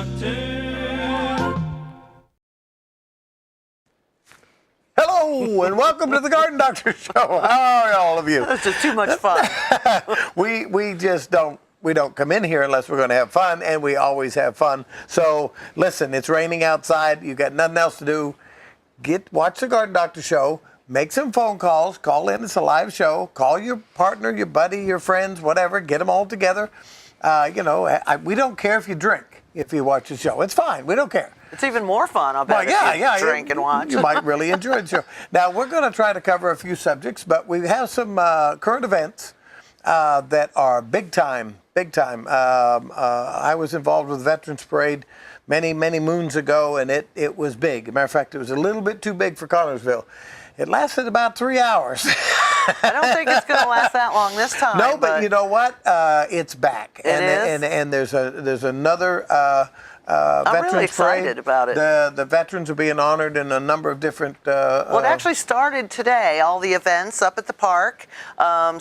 Doctor. Hello and welcome to the Garden Doctor Show. How are all of you? This is too much fun. we just don't come in here unless we're going to have fun, and we always have fun. So listen, it's raining outside. You got nothing else to do. Watch the Garden Doctor Show. Make some phone calls. Call in. It's a live show. Call your partner, your buddy, your friends, whatever. Get them all together. We don't care if you drink if you watch the show. It's fine. We don't care. It's even more fun, I'll bet, if you drink and watch. You might really enjoy the show. Now, we're going to try to cover a few subjects, but we have some current events that are big time. I was involved with the Veterans Parade many moons ago, and it was big. As a matter of fact, it was a little bit too big for Connersville. It lasted about 3 hours. I don't think it's going to last that long this time. No, but you know what? It's back. And there's another I'm Veterans really excited Parade. about it. The veterans are being honored in a number of different. Well, it actually started today. All the events up at the park,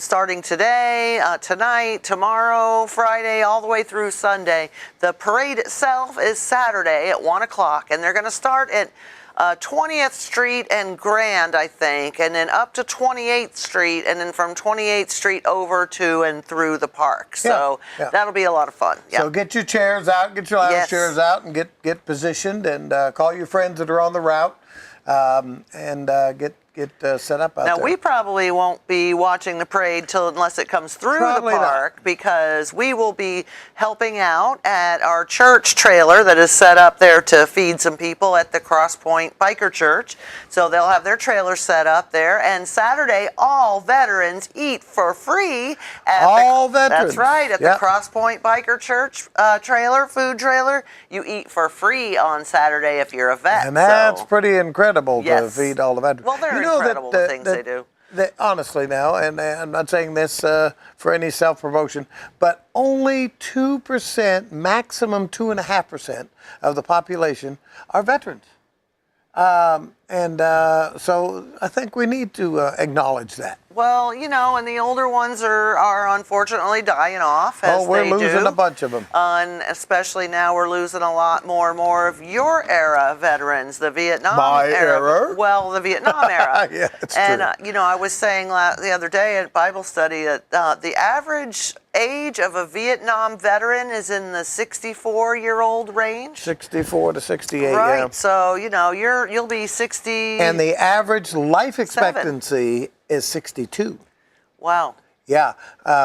starting today, tonight, tomorrow, Friday, all the way through Sunday. The parade itself is Saturday at 1 o'clock, and they're going to start at 20th Street and Grand, I think, and then up to 28th Street, and then from 28th Street over to and through the park. So that'll be a lot of fun. Yeah. So get your chairs out, get your lounge chairs out, and get positioned, and call your friends that are on the route, and get set up out there. Now, we probably won't be watching the parade unless it comes through the park, because we will be helping out at our church trailer that is set up there to feed some people at the Cross Point Biker Church. So they'll have their trailer set up there. And Saturday, all veterans eat for free. Veterans. That's right, at the Cross Point Biker Church food trailer. You eat for free on Saturday if you're a vet. And that's pretty incredible to feed all the veterans. Well, they're incredible, the things they do. Honestly now, and I'm not saying this for any self-promotion, but only 2%, maximum 2.5% of the population are veterans. So I think we need to acknowledge that. Well, and the older ones are unfortunately dying off. We're losing a bunch of them. And especially now we're losing a lot more of your era veterans, the Vietnam era. Well, the Vietnam era. Yeah, it's true. I was saying the other day at Bible study that the average age of a Vietnam veteran is in the 64-year-old range. 64 to 68, right. Yeah. So, you'll be 60. And the average life expectancy is 62. Wow. Yeah.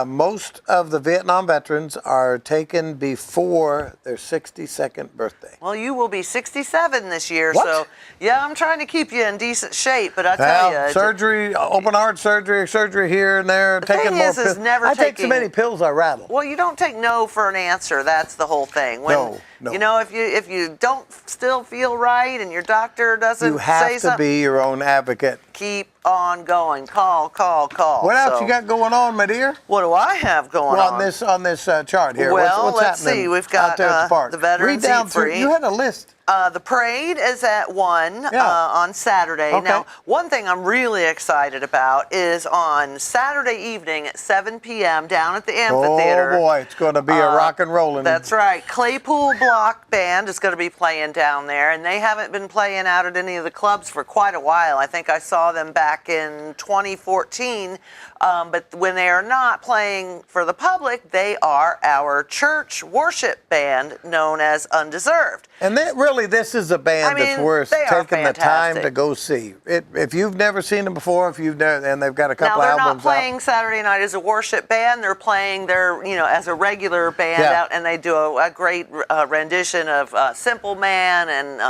Most of the Vietnam veterans are taken before their 62nd birthday. Well, you will be 67 this year. What? So, I'm trying to keep you in decent shape, but I tell you. Surgery, open heart surgery here and there. Taking more pills. I take so many pills I rattle. Well, you don't take no for an answer. That's the whole thing. No. If you don't still feel right and your doctor doesn't you have say to something, be your own advocate. Keep on going. Call. What else you got going on, my dear? What do I have going on? On this chart here. Well, what's let's happening see. We've got out there at the park? The Veterans Read down Eat Free. through. You had a list. The parade is at 1 on Saturday. Okay. Now, one thing I'm really excited about is on Saturday evening at 7 p.m. down at the amphitheater. Oh, boy, it's going to be a rock and rolling. That's right. Claypool Block Band is going to be playing down there, and they haven't been playing out at any of the clubs for quite a while. I think I saw them back in 2014, but when they are not playing for the public, they are our church worship band known as Undeserved. And this is a band that's worth taking the time to go see. If you've never seen them before, and they've got a couple albums out. Now, they're not playing Saturday night as a worship band. They're playing as a regular band out, and they do a great rendition of Simple Man, and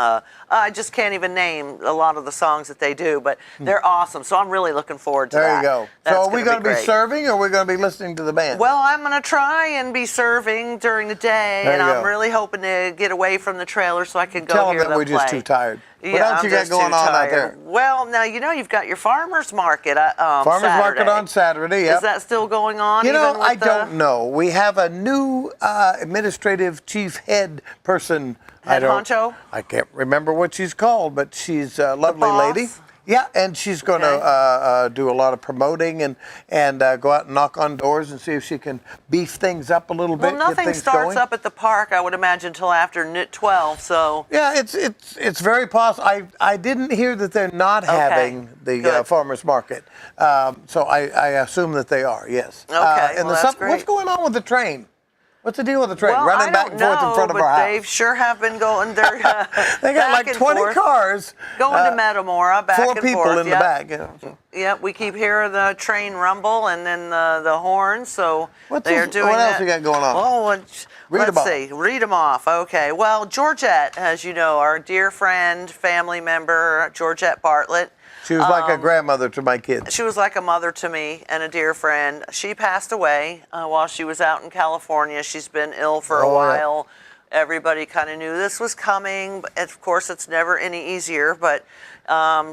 I just can't even name a lot of the songs that they do, but they're awesome. So I'm really looking forward to that. There you go. So are we going to be serving, or are we going to be listening to the band? Well, I'm going to try and be serving during the day, and I'm really hoping to get away from the trailer so I can go hear them play. We're just too tired. What else you got going on out there? Well, now, you've got your farmer's market Farmer's market on Saturday, Is that still going on? I don't know. We have a new administrative chief head person. Head honcho? I can't remember what she's called, but she's a lovely lady. Yeah, and she's going to do a lot of promoting and go out and knock on doors and see if she can beef things up a little bit. Well, nothing get things starts going. up at the park, I would imagine, till after 12. So Yeah, it's very possible. I didn't hear that they're not having the Good. farmers market, so I assume that they are. Yes. Okay, And well, that's great. what's going on with the train? What's the deal with the train? well, Running I back don't and forth in front know, of our but house. they sure have been going there. They got like 20 cars. Going to Metamora, back 4 and people forth. in the Yep. back. You know, so. Yep, we keep hearing the train rumble and then the horn. So What's they're this- doing what else that. you got going on? Oh, Read 'em let's off. see. Read them off. Okay. Well, Georgette, as you know, our dear friend, family member, Georgette Bartlett. She was like a grandmother to my kids. She was like a mother to me and a dear friend. She passed away while she was out in California. She's been ill for a Oh, yeah. while. Everybody kind of knew this was coming. But of course, it's never any easier, but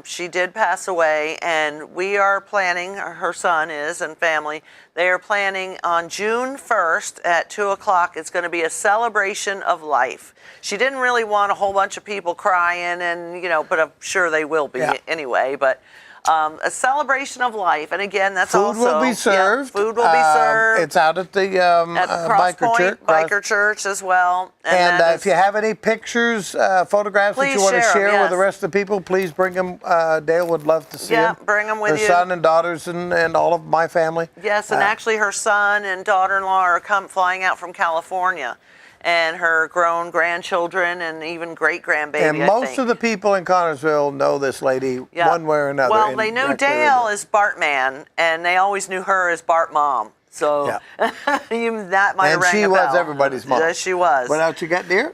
she did pass away, and we are planning, her son is, and family, they are planning on June 1st at 2 o'clock. It's going to be a celebration of life. She didn't really want a whole bunch of people crying, and, but I'm sure they will be anyway, but a celebration of life. And again, that's Food also... will be served. Food will be served. It's out at the Cross biker Point church. Biker Church as well. And that if is- you have any pictures, photographs that Please you want to share 'em, share with the yes. rest of the people, please bring them. Dale would love to see Yeah, them. bring 'em with Her you. son and daughters and all of my family. Yes, and actually her son and daughter-in-law are flying out from California, and her grown grandchildren and even great-grandbaby, And I most think. of the people in Connorsville know this lady Yeah. one way or another. Well, and they knew right there in Dale the- as Bartman, and they always knew her as Bart Mom. So that might have And rang she a was bell. everybody's mom. Yes, she was. What else you got, dear?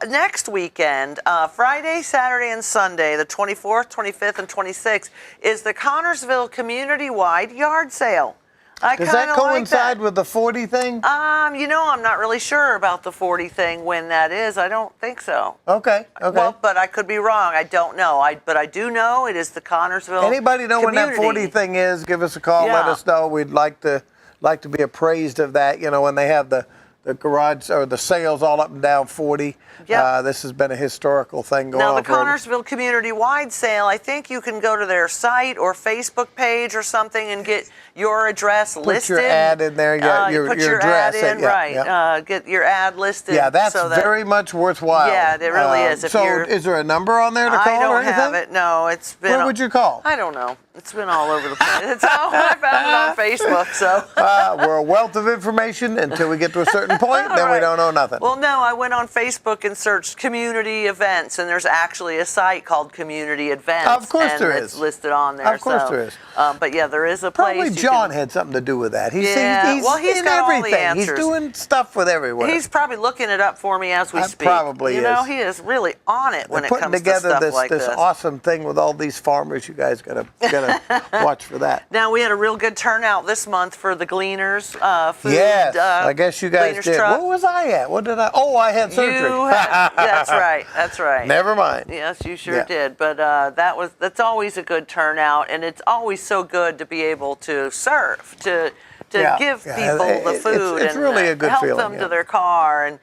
Next weekend, Friday, Saturday, and Sunday, the 24th, 25th, and 26th, is the Connorsville community-wide yard sale. Does that coincide with the 40 thing? I'm not really sure about the 40 thing when that is. I don't think so. Okay. Well, but I could be wrong. I don't know. But I do know it is the Connorsville. Anybody know when that 40 community. thing is? Give us a call. Let Yeah. us know. We'd like to be appraised of that. When they have the garage or the sales all up and down 40. Yep. This has been a historical thing going Now, on the forever. Connorsville community-wide sale, I think you can go to their site or Facebook page or something and get your address listed. Put your ad in there. Yeah, put your ad address. in, yeah, right. yeah. Get your ad listed. Yeah, that's so that, very much worthwhile. Yeah, it really is. If So, you're- is there a number on there to call I or don't anything? have it. No, it's been. Where would you call? I don't know. It's been all over the place. It's all I found it on Facebook. So. We're a wealth of information until we get to a certain point, then we Right. don't know nothing. Well, no, I went on Facebook and searched community events, and there's actually a site called Community Events. Of course and there it's is. listed on there. Of course so, there is. But yeah, there is a place. Probably you John can- had something to do with that. He's He's in got all the everything. He's answers. doing stuff with everywhere. He's probably looking it up for me as we speak. probably You know, is. he is really on it when They're it putting comes to together stuff this like this. awesome thing with all these farmers. You guys gotta watch for that. Now, we had a real good turnout this month for the Gleaners food. Yes, I guess you guys Gleaners did. truck. Where was I at? What did I? Oh, I had surgery. You had, that's right. That's right. Never mind. Yes, you sure Yeah. did. But that's always a good turnout, and it's always so good to be able to serve, to Yeah, give yeah, people the it's food it's and really a good help feeling, them yeah. to their car, and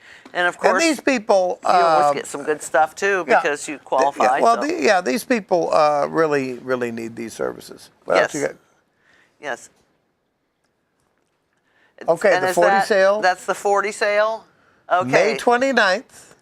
of And course these people, you always get some good stuff too yeah, because you qualify. Yeah, well, so. these people really need these services. What else Yes. you got? Yes. Okay, And the is 40 that- sale. That's the 40 sale. Okay. May 29th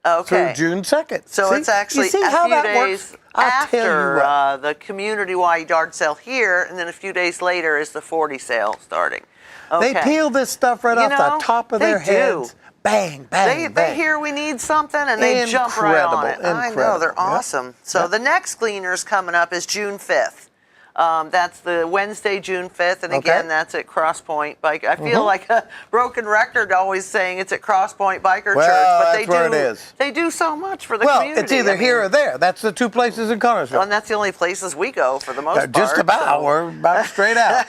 okay. through June 2nd. So See? it's actually you see a how few that days works? I'll tell you after what. the community-wide yard sale here, and then a few days later is the 40 sale starting. Okay. They peel this stuff right You off know, the top of they their do. heads. Bang, bang, They bang. hear we need something and they jump right on it. Incredible, I know, they're incredible. Yeah. awesome. So Yeah. the next Gleaners coming up is June 5th. That's the Wednesday, June 5th, and Okay. again, that's at Cross Point Bike. I feel like a broken record always saying it's at Cross Point Biker Well, Church, but that's where it is. They do so much for the Well, community. it's either I mean, here or there. That's the two places in Connorsville. and that's the only places we go for the most part. Just about. so- We're about straight out.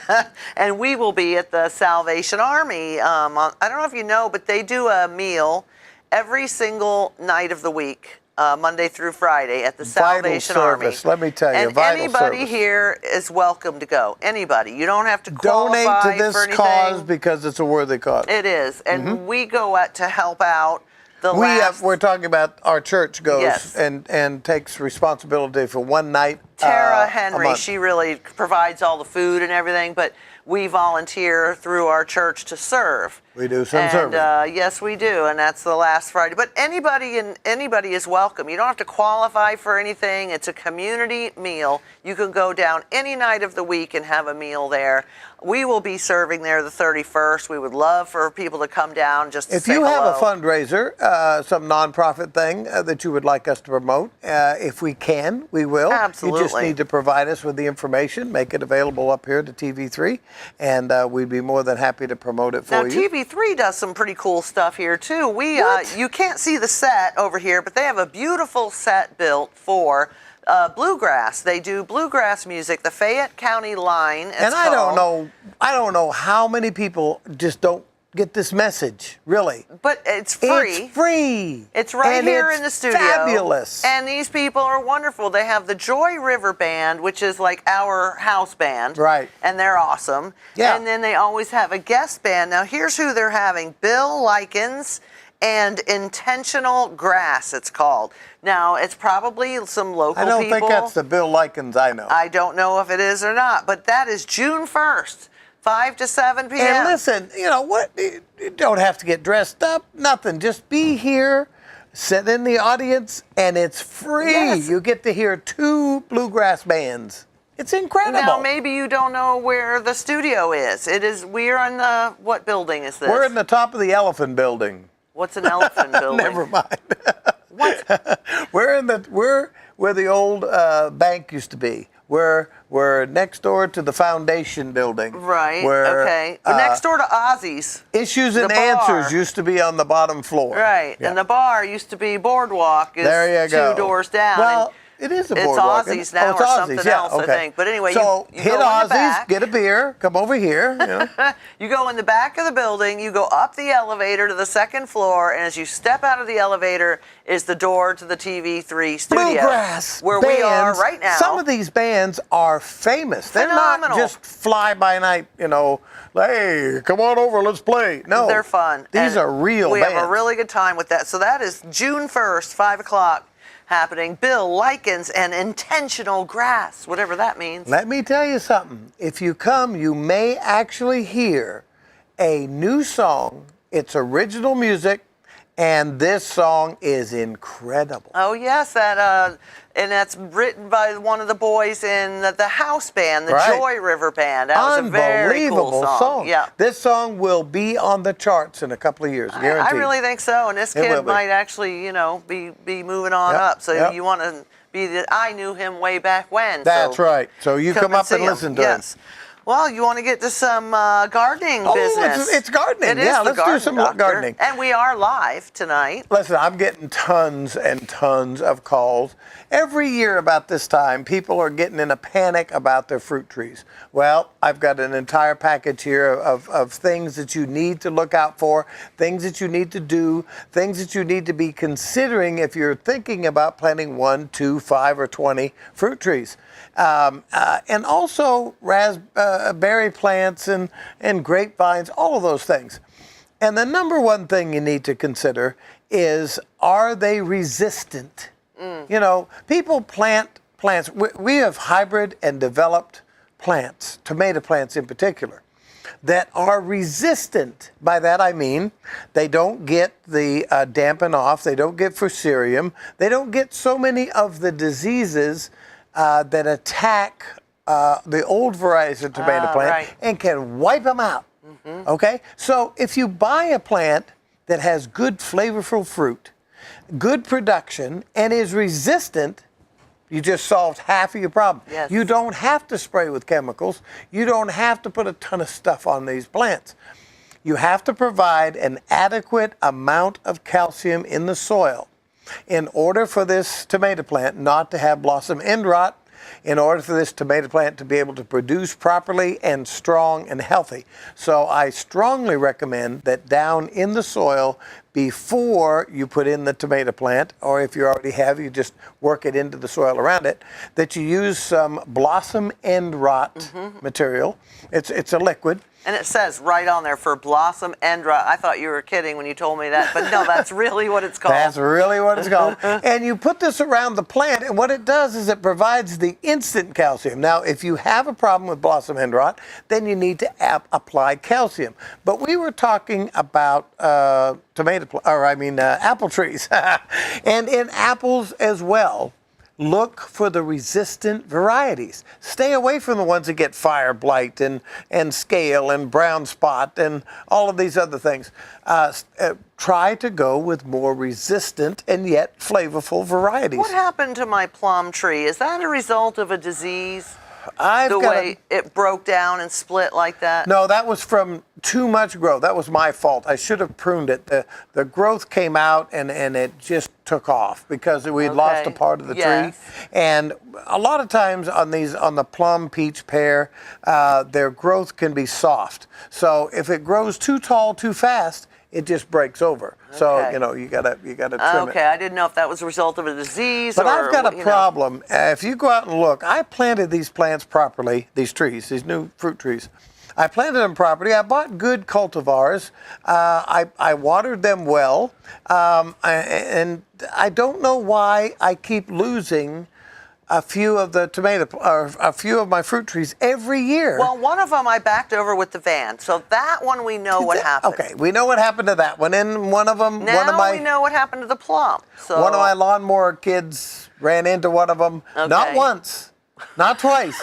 And we will be at the Salvation Army. I don't know if you know, but they do a meal every single night of the week, Monday through Friday, at the Vital Salvation Army. service, let me tell you, and vital anybody service. here is welcome to go. Anybody. You don't have to Donate qualify to this for anything. cause because it's a worthy cause. It is, and Mm-hmm. we go out to help out We're talking about our church goes Yes. and takes responsibility for one night. Tara a Henry, month. she really provides all the food and everything, but we volunteer through our church to serve. We do some and, serving. yes, we do, and that's the last Friday. But anybody is welcome. You don't have to qualify for anything. It's a community meal. You can go down any night of the week and have a meal there. We will be serving there the 31st. We would love for people to come down just to If say you have a hello. fundraiser, some nonprofit thing that you would like us to promote, if we can, we will. You just Absolutely. need to provide us with the information, make it available up here to TV3, and we'd be more than happy to promote it for Now, you. TV3 does some pretty cool stuff here, too. What? You can't see the set over here, but they have a beautiful set built for bluegrass. They do bluegrass music, the Fayette County Line. And I don't know how many people just don't get this message, really. But it's free. It's free. It's right And here it's in the studio. Fabulous. And these people are wonderful. They have the Joy River Band, which is like our house band. Right. And they're awesome. Yeah. And then they always have a guest band. Now, here's who they're having. Bill Likens and Intentional Grass, it's called. Now, it's probably some local I don't people. think that's the Bill Likens I know. I don't know if it is or not, but that is June 1st, 5 to 7 p.m. And listen, you know what? You don't have to get dressed up. Nothing. Just be here, sit in the audience, and it's free. Yes. You get to hear 2 bluegrass bands. It's incredible. Now, maybe you don't know where the studio is. We're in the, what building is this? We're in the top of the Elephant Building. What's an elephant building? Never mind. What? We're where the old bank used to be. We're next door to the Foundation Building. Right, Where, okay. We're next door to Ozzy's. Issues and the bar. Answers used to be on the bottom floor. Right, Yeah. and the bar used to be Boardwalk, is There you go. 2 doors down. Well, and it is a it's boardwalk. Ozzy's isn't it? now it's or Ozzy's, something yeah, else, I okay. think. But anyway, so you hit go in the Ozzy's, back. get a beer, come over here. You know. You go in the back of the building, you go up the elevator to the 2nd floor, and as you step out of the elevator is the door to the TV3 studio. Bluegrass where bands, we are right now. Some of these bands are famous. They're Phenomenal. not just fly by night, you know, hey, come on over, let's play. No. They're fun. These And are real we bands. have a really good time with that. So that is June 1st, 5 o'clock happening. Bill Likens and Intentional Grass, whatever that means. Let me tell you something. If you come, you may actually hear a new song. It's original music, and this song is incredible. Oh, yes, that and that's written by one of the boys in the house band, the Right. Joy River Band. That was a very cool Unbelievable song. Yeah. This song will be on the charts in a couple of years, I guaranteed. really think so, and this It will kid be. might actually, be moving on Yep, up. So yep. you want to be the. I knew him way back when. That's so right. So you come up see and him. listen to him. Yes. Well, you want to get to some gardening Oh, business. it's gardening. It is Yeah, the let's do garden some doctor. gardening. And we are live tonight. Listen, I'm getting tons and tons of calls. Every year about this time, people are getting in a panic about their fruit trees. Well, I've got an entire package here of things that you need to look out for, things that you need to do, things that you need to be considering if you're thinking about planting 1, 2, 5, or 20 fruit trees. And also raspberry plants and grapevines, all of those things. And the number one thing you need to consider is, are they resistant? You know, people plant plants. We have hybrid and developed plants, tomato plants in particular, that are resistant. By that I mean they don't get the dampen off, they don't get fusarium, they don't get so many of the diseases that attack the old varieties of tomato plant right. and can wipe them out. Okay? So if you buy a plant that has good flavorful fruit, good production, and is resistant, you just solved half of your problem. Yes. You don't have to spray with chemicals. You don't have to put a ton of stuff on these plants. You have to provide an adequate amount of calcium in the soil in order for this tomato plant not to have blossom end rot, in order for this tomato plant to be able to produce properly and strong and healthy. So I strongly recommend that down in the soil before you put in the tomato plant, or if you already have, you just work it into the soil around it, that you use some blossom end rot material. It's a liquid. And it says right on there for Blossom Endra. I thought you were kidding when you told me that, but no, that's really what it's called. That's really what it's called. And you put this around the plant, and what it does is it provides the instant calcium. Now, if you have a problem with blossom end rot, then you need to apply calcium. But we were talking about apple trees, and in apples as well. Look for the resistant varieties. Stay away from the ones that get fire blight and scale and brown spot and all of these other things. Try to go with more resistant and yet flavorful varieties. What happened to my plum tree? Is that a result of a disease? It broke down and split like that? No, that was from too much growth. That was my fault. I should have pruned it. The growth came out and it just took off because we'd lost a part of the tree. And a lot of times on the plum, peach, pear, their growth can be soft. So if it grows too tall too fast, it just breaks over. So, you gotta trim it. Okay, I didn't know if that was a result of a disease But I've got a problem. If you go out and look, I planted these plants properly, these trees, these new fruit trees. I planted them properly. I bought good cultivars. I watered them well. And I don't know why I keep losing a few of my fruit trees every year. Well, one of them I backed over with the van, so that one we know what happened. Okay, we know what happened to that one. And one of them, we know what happened to the plum. So one of my lawnmower kids ran into one of them, not once, not twice,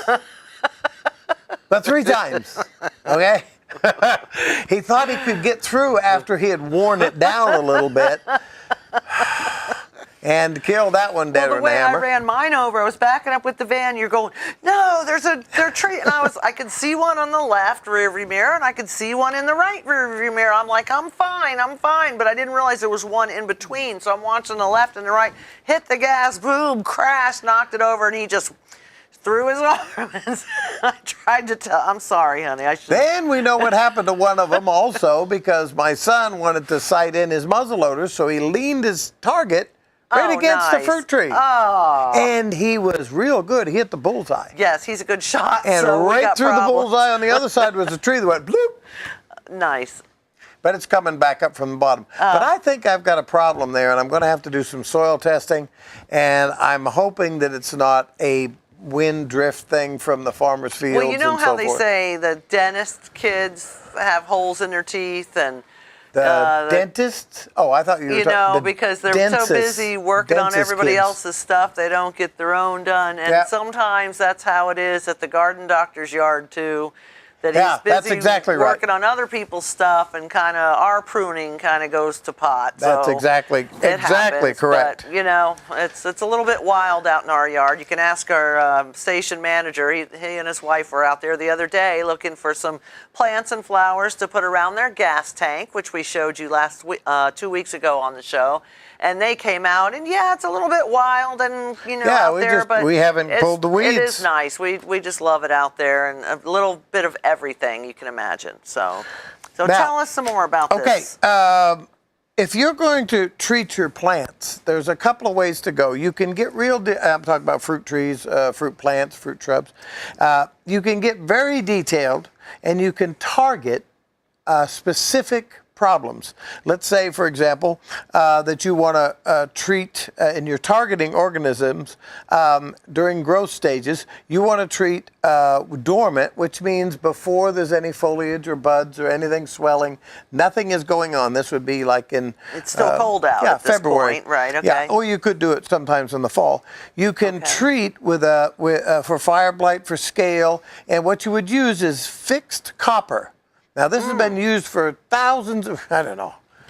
but 3 times. Okay. He thought he could get through after he had worn it down a little bit. And killed that one dead with a hammer. Well, the way I ran mine over, I was backing up with the van. You're going, no, there's a tree, and I could see one on the left rearview mirror, and I could see one in the right rearview mirror. I'm like, I'm fine, but I didn't realize there was one in between. So I'm watching the left and the right, hit the gas, boom, crash, knocked it over, and he just threw his arms. I tried to tell. I'm sorry, honey. Then we know what happened to one of them also because my son wanted to sight in his muzzleloader, so he leaned his target right against the fruit tree. Oh. And he was real good. He hit the bullseye. Yes, he's a good shot. And so right through the bullseye on the other side was a tree that went bloop. Nice. But it's coming back up from the bottom. But I think I've got a problem there, and I'm going to have to do some soil testing. And I'm hoping that it's not a wind drift thing from the farmer's fields. Well, you know how they forth. say the dentist kids have holes in their teeth and the dentist? Oh, I thought you were talking because they're so busy working on everybody else's stuff, they don't get their own done. And sometimes that's how it is at the garden doctor's yard, too. That he's busy that's exactly working on other people's stuff, and kind of our pruning kind of goes to pot. That's exactly correct. But, it's a little bit wild out in our yard. You can ask our station manager. He and his wife were out there the other day looking for some plants and flowers to put around their gas tank, which we showed you 2 weeks ago on the show. And they came out, and it's a little bit wild, and out there, but we haven't pulled the weeds. It is nice. We just love it out there, and a little bit of everything you can imagine. So now, tell us some more about this. Okay, if you're going to treat your plants, there's a couple of ways to go. You can get I'm talking about fruit trees, fruit plants, fruit shrubs. You can get very detailed, and you can target specific problems. Let's say, for example, that you want to treat, and you're targeting organisms during growth stages, you want to treat dormant, which means before there's any foliage or buds or anything swelling, nothing is going on. This would be like in... It's still cold out at this February. Point, right, okay. Yeah, or you could do it sometimes in the fall. You can treat for fire blight, for scale, and what you would use is fixed copper. Now, this has been used for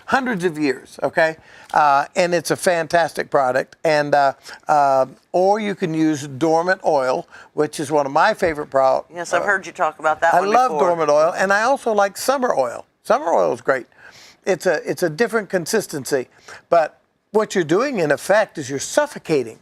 hundreds of years, okay? And it's a fantastic product. And or you can use dormant oil, which is one of my favorite products. Yes, I've heard you talk about that one before. I love dormant oil, and I also like summer oil. Summer oil is great. It's a different consistency. But what you're doing, in effect, is you're suffocating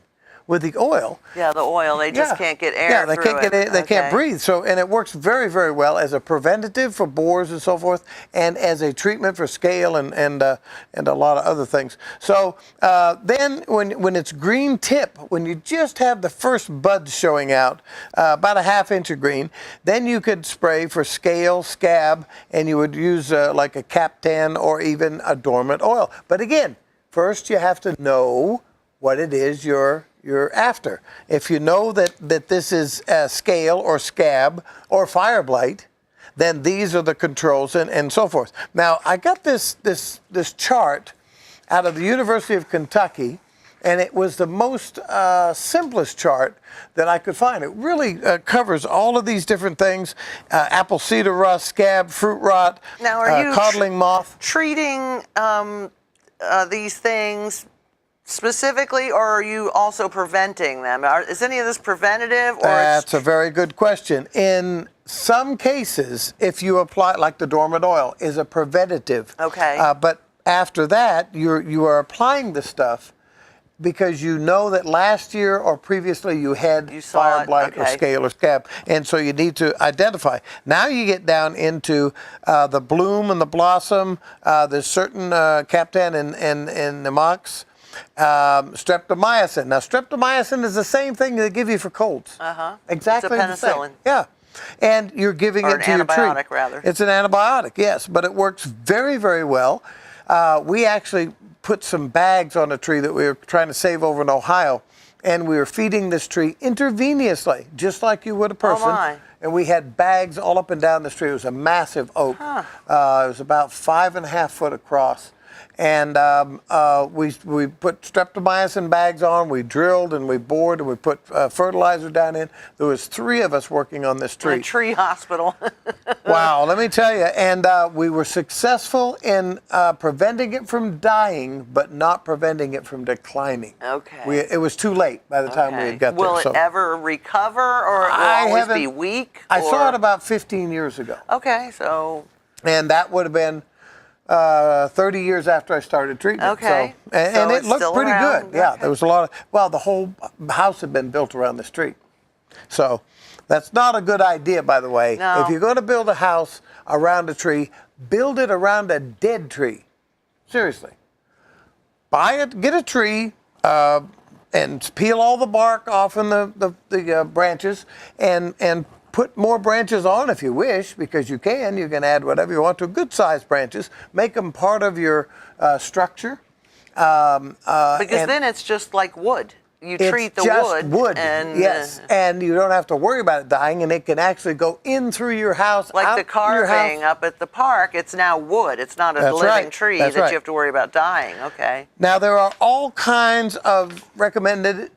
with the oil. Yeah, the oil, they just can't get air. Yeah, they through can't get it. it. They can't breathe. So, and it works very, very well as a preventative for borers and so forth, and as a treatment for scale and a lot of other things. So then, when it's green tip, when you just have the first buds showing out, about a ½ inch of green, then you could spray for scale, scab, and you would use like a Captan or even a dormant oil. But again, first you have to know what it is you're after. If you know that this is scale or scab or fire blight, then these are the controls and so forth. Now, I got this chart out of the University of Kentucky, and it was the most simplest chart that I could find. It really covers all of these different things: apple cedar rust, scab, fruit rot, now, are you codling moth. treating these things specifically, or are you also preventing them? Is any of this preventative? Or That's a very good question. In some cases, if you apply, like the dormant oil, is a preventative. Okay. But after that, you are applying the stuff because you know that last year or previously you had fire blight or scale or scab, and so you need to identify. Now you get down into the bloom and the blossom. There's certain Captan and Nemox. Streptomycin. Now, streptomycin is the same thing they give you for colds. Exactly it's a the same. penicillin. Yeah. And you're giving Or it to an your tree. antibiotic, rather. It's an antibiotic, yes, but it works very, very well. We actually put some bags on a tree that we were trying to save over in Ohio, and we were feeding this tree intravenously, just like you would a person. Oh my. And we had bags all up and down this tree. It was a massive oak. It was about 5.5 foot across. And we put streptomycin bags on, we drilled and we bored and we put fertilizer down in. There was 3 of us working on this tree. A tree hospital. Wow, let me tell you. And we were successful in preventing it from dying, but not preventing it from declining. Okay. It was too late by the time we had got Will there. it ever recover, or it will always be weak? I saw it about 15 years ago. Okay, so. And that would have been 30 years after I started treatment. Okay. So, and So it it's looked still pretty around? good. Yeah, Okay. there was a lot of, the whole house had been built around the street. So that's not a good idea, by the way. No. If you're going to build a house around a tree, build it around a dead tree. Seriously. Buy it, get a tree, and peel all the bark off in the branches and put more branches on if you wish, because you can. You can add whatever you want to, good-sized branches. Make them part of your structure. Because then it's just like wood. You treat the just wood. And, yes, and you don't have to worry about it dying, and it can actually go in through your house. like out the carving your house. up at the park, it's now wood. It's not a That's living right. tree That's that right. you have to worry about dying. Okay. Now, there are all kinds of recommendations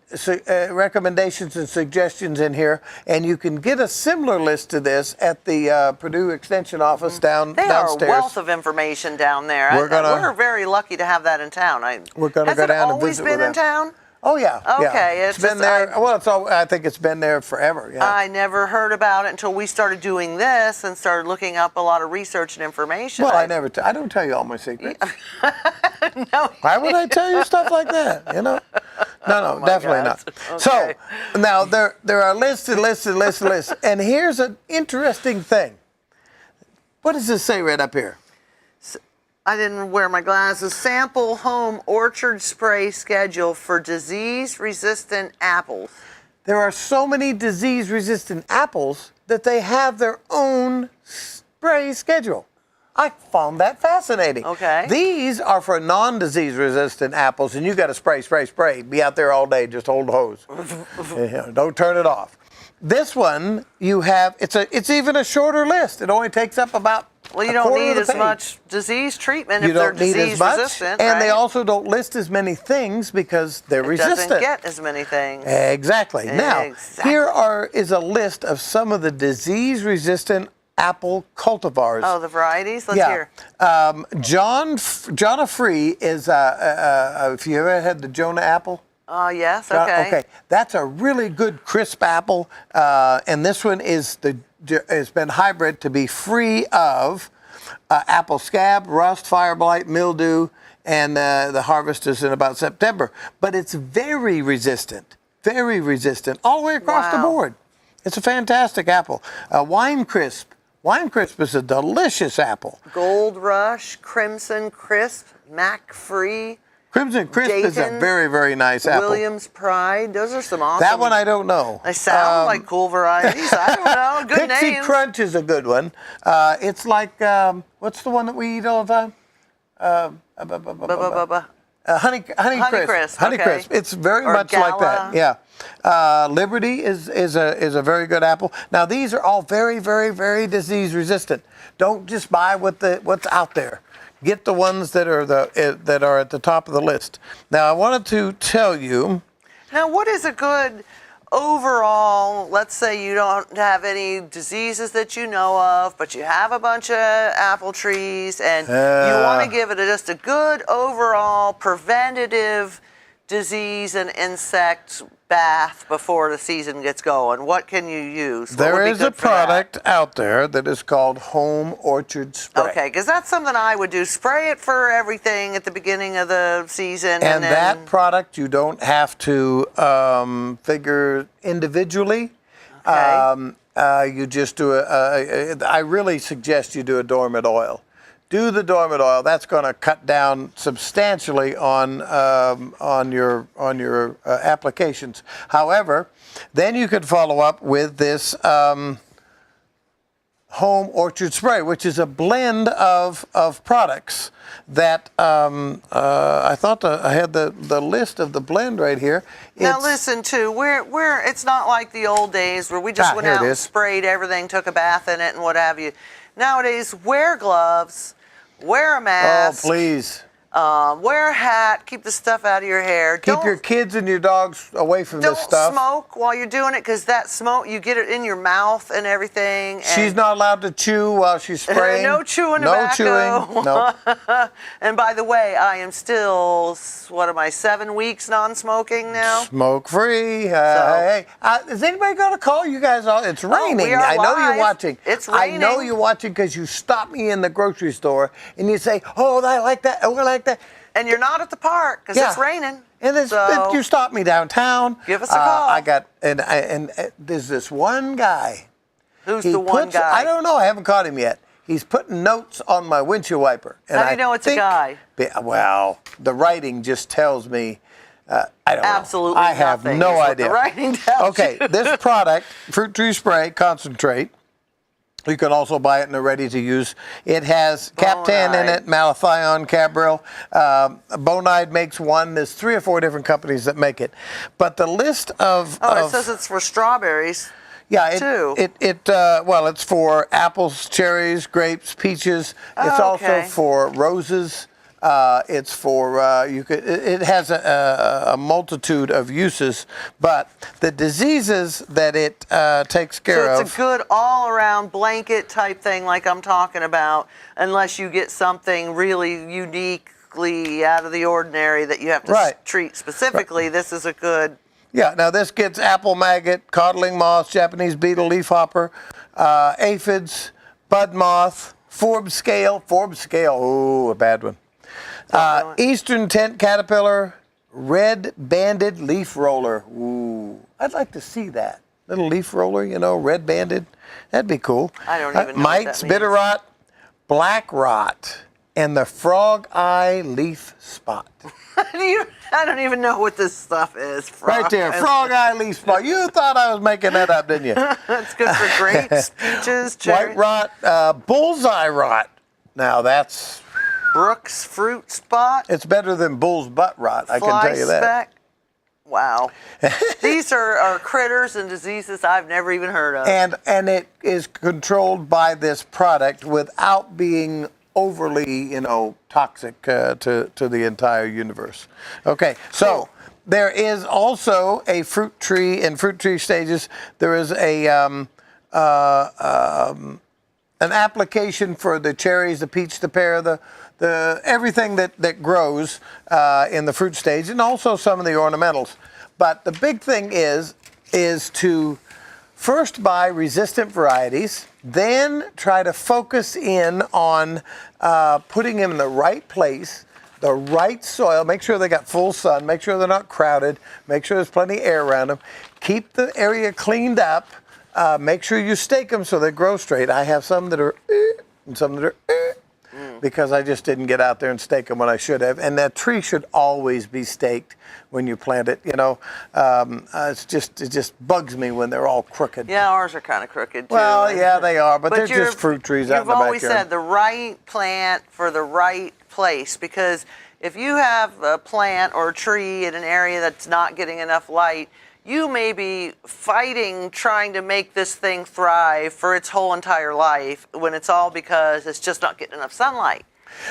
and suggestions in here, and you can get a similar list to this at the Purdue Extension office downstairs. They are a wealth of information down there. We're very lucky to have that in town. We're going to go down and Has visit it always been with in them. town? Oh, yeah. Okay, Yeah. it's It's been just- there. I think it's been there forever. Yeah. I never heard about it until we started doing this and started looking up a lot of research and information. Well, I don't tell you all my secrets. No. Why would I tell you stuff like that? You know? No, definitely God. not. Okay. So now there are lists and lists and lists and lists. And here's an interesting thing. What does this say right up here? I didn't wear my glasses. Sample home orchard spray schedule for disease-resistant apples. There are so many disease-resistant apples that they have their own spray schedule. I found that fascinating. Okay. These are for non-disease resistant apples, and you got to spray, spray, spray. Be out there all day, just hold the hose. Don't turn it off. This one, you have, it's even a shorter list. It only takes up about Well, you a don't quarter of need the as page. much disease treatment You if they're don't need disease as much, resistant. and they right? also don't list as many things because they're It resistant. doesn't get as many things. Exactly. Now, Exactly. here is a list of some of the disease-resistant apple cultivars. Oh, the varieties? Let's hear. John Free is, if you ever had the Jonah apple. Yes, okay. Okay, that's a really good crisp apple, and this one has been hybrid to be free of apple scab, rust, fire blight, mildew, and the harvest is in about September. But it's very resistant very resistant all the way across the Wow. board. It's a fantastic apple. Wine Crisp. Wine Crisp is a delicious apple. Gold Rush, Crimson Crisp, Mac Free, Crimson Crisp is a Dayton, very, very nice apple. Williams Pride. Those are some awesome. That one I don't know. They sound like cool varieties. I don't know. Good Pixie names. Crunch is a good one. It's like, what's the one that we eat all the time? Honey Crisp. Honey okay. Crisp. It's very Or much like that. Gala. Yeah. Liberty is a very good apple. Now these are all very, very, very disease resistant. Don't just buy what's out there. Get the ones that are at the top of the list. Now I wanted to tell you. Now, what is a good overall? Let's say you don't have any diseases that you know of, but you have a bunch of apple trees, and you want to give it just a good overall preventative disease and insect bath before the season gets going. What can you use? What would There be is a good for that? product out there that is called Home Orchard Spray. Okay, because that's something I would do. Spray it for everything at the beginning of the season. And then, that product you don't have to figure individually. Okay. You just do I really suggest you do a dormant oil. Do the dormant oil. That's going to cut down substantially on your applications. However, then you could follow up with this Home Orchard Spray, which is a blend of products that I thought I had the list of the blend right here. Now It's- listen too, we're it's not like the old days where we just went here it out and is. sprayed everything, took a bath in it and what have you. Nowadays, wear gloves, wear a Oh, mask, please. wear a hat, keep the stuff out of your hair. Keep your kids and your dogs away from don't this stuff. smoke while you're doing it, because that smoke, you get it in your mouth and everything. And She's not allowed to chew while she's spraying. No chewing No tobacco. chewing. No. And by the way, I am still, 7 weeks non-smoking now? Smoke free. Hey, is anybody going to call you guys all? It's raining. we are I know live. you're watching. It's I know raining. you're watching because you stop me in the grocery store and you say, "Oh, I like that. Oh, I like that." And you're not at the park because Yeah. it's raining. And you stop me downtown. Give us a call. I got and there's this one guy. Who's He the one puts- guy? I don't know. I haven't caught him yet. He's putting notes on my windshield wiper. And How do you know it's a guy? Well, the writing just tells me. I don't know. Absolutely I have nothing no is what idea. the writing tells Okay, you. this product, Fruit Tree Spray Concentrate. You can also buy it in a ready-to-use. It has Captan in Bonide. it, Malathion, Cabril. Bonide makes one. There's 3 or 4 different companies that make it. But the list of... Oh, it says it's for strawberries. Yeah, too. It's for apples, cherries, grapes, peaches. It's Oh, also okay. for roses. It's for it has a multitude of uses, but the diseases that it takes care So of. it's a good all-around blanket type thing like I'm talking about, unless you get something really uniquely out of the ordinary that you have to Right. treat specifically. This is a good... Yeah, now this gets apple maggot, codling moth, Japanese beetle, leafhopper, aphids, bud moth, Forbes scale, ooh, a bad one. Don't know it. Eastern tent caterpillar, red banded leaf roller. Ooh, I'd like to see that. Little leaf roller, red banded. That'd be cool. I don't even know what Mites, that bitter means. rot, black rot, and the frog eye leaf spot. I don't even know what this stuff is. Right there, frog eye leaf spot. You thought I was making that up, didn't you? It's good for grapes, peaches, cherries. White rot, bullseye rot. Now that's, Brooks fruit spot. it's better than bull's butt rot, I can Fly tell you that. speck. Wow. These are critters and diseases I've never even heard of. And it is controlled by this product without being overly, toxic to the entire universe. Okay, so Cool. there is also a fruit tree in fruit tree stages. There is an application for the cherries, the peach, the pear, the everything that grows in the fruit stage, and also some of the ornamentals. But the big thing is to first buy resistant varieties, then try to focus in on putting them in the right place. the right soil. Make sure they got full sun. Make sure they're not crowded. Make sure there's plenty of air around them. Keep the area cleaned up. Make sure you stake them so they grow straight. I have some that are and some that are because I just didn't get out there and stake them when I should have. And that tree should always be staked when you plant it. It just bugs me when they're all crooked. Yeah, ours are kind of crooked too. Well, yeah, they are, but they're just fruit trees out in the backyard. You've always said the right plant for the right place, because if you have a plant or a tree in an area that's not getting enough light, you may be fighting trying to make this thing thrive for its whole entire life when it's all because it's just not getting enough sunlight.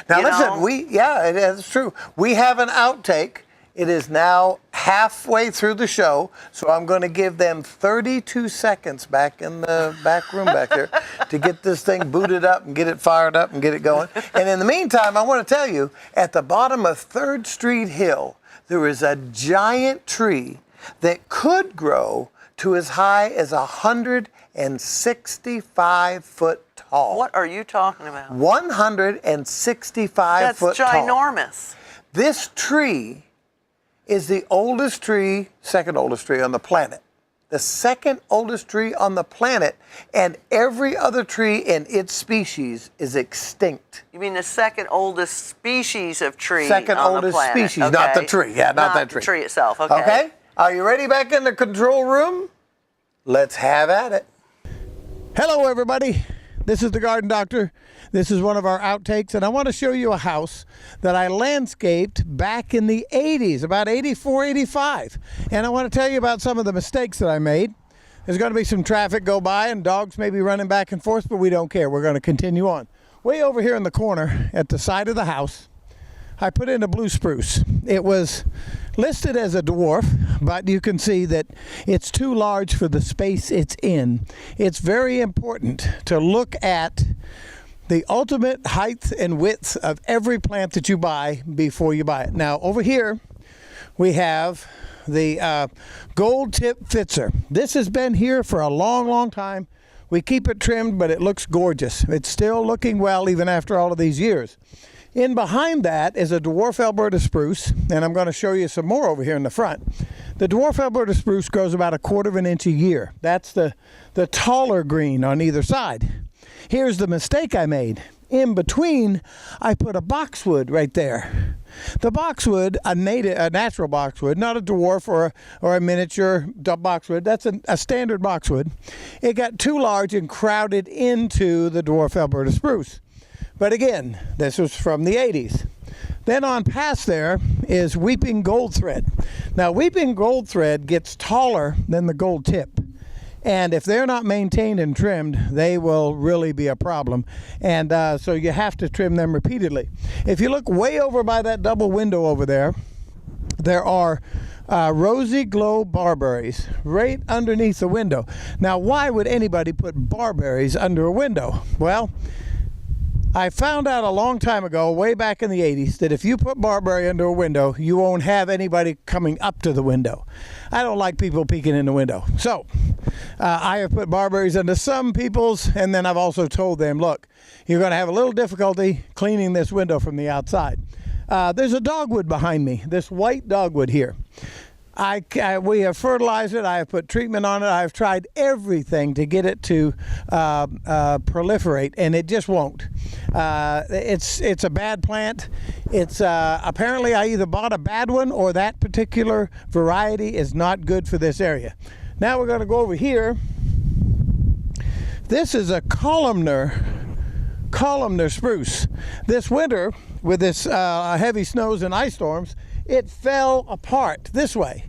Now listen, it is true. We have an outtake. It is now halfway through the show, so I'm going to give them 32 seconds back in the back room back there to get this thing booted up and get it fired up and get it going. And in the meantime, I want to tell you, at the bottom of 3rd Street Hill, there is a giant tree that could grow to as high as 165 foot tall. What are you talking about? 165 foot tall. That's ginormous. This tree is the oldest tree, second oldest tree on the planet. The second oldest tree on the planet, and every other tree in its species is extinct. You mean the second oldest species of tree second on oldest the planet? species, okay. not the tree. Yeah, not that tree. The tree itself, okay. Okay? Are you ready back in the control room? Let's have at it. Hello, everybody. This is the Garden Doctor. This is one of our outtakes, and I want to show you a house that I landscaped back in the 80s, about 84, 85. And I want to tell you about some of the mistakes that I made. There's going to be some traffic go by and dogs may be running back and forth, but we don't care. We're going to continue on. Way over here in the corner at the side of the house, I put in a blue spruce. It was listed as a dwarf, but you can see that it's too large for the space it's in. It's very important to look at the ultimate height and width of every plant that you buy before you buy it. Now, over here, we have the gold tip Pfitzer. This has been here for a long, long time. We keep it trimmed, but it looks gorgeous. It's still looking well even after all of these years. In behind that is a dwarf Alberta spruce, and I'm going to show you some more over here in the front. The dwarf Alberta spruce grows about 1/4 of an inch a year. That's the taller green on either side. Here's the mistake I made. In between, I put a boxwood right there. The boxwood, a natural boxwood, not a dwarf or a miniature boxwood. That's a standard boxwood. It got too large and crowded into the dwarf Alberta spruce. But again, this was from the 80s. Then on past there is weeping gold thread. Now, weeping gold thread gets taller than the gold tip. And if they're not maintained and trimmed, they will really be a problem. And so you have to trim them repeatedly. If you look way over by that double window over there, there are rosy glow barberries right underneath the window. Now, why would anybody put barberries under a window? Well, I found out a long time ago, way back in the 80s, that if you put barberry under a window, you won't have anybody coming up to the window. I don't like people peeking in the window. So I have put barberries under some people's, and then I've also told them, look, you're going to have a little difficulty cleaning this window from the outside. There's a dogwood behind me, this white dogwood here. We have fertilized it. I have put treatment on it. I've tried everything to get it to proliferate, and it just won't. It's a bad plant. It's apparently I either bought a bad one or that particular variety is not good for this area. Now we're going to go over here. This is a columnar spruce. This winter, with this heavy snows and ice storms, it fell apart this way.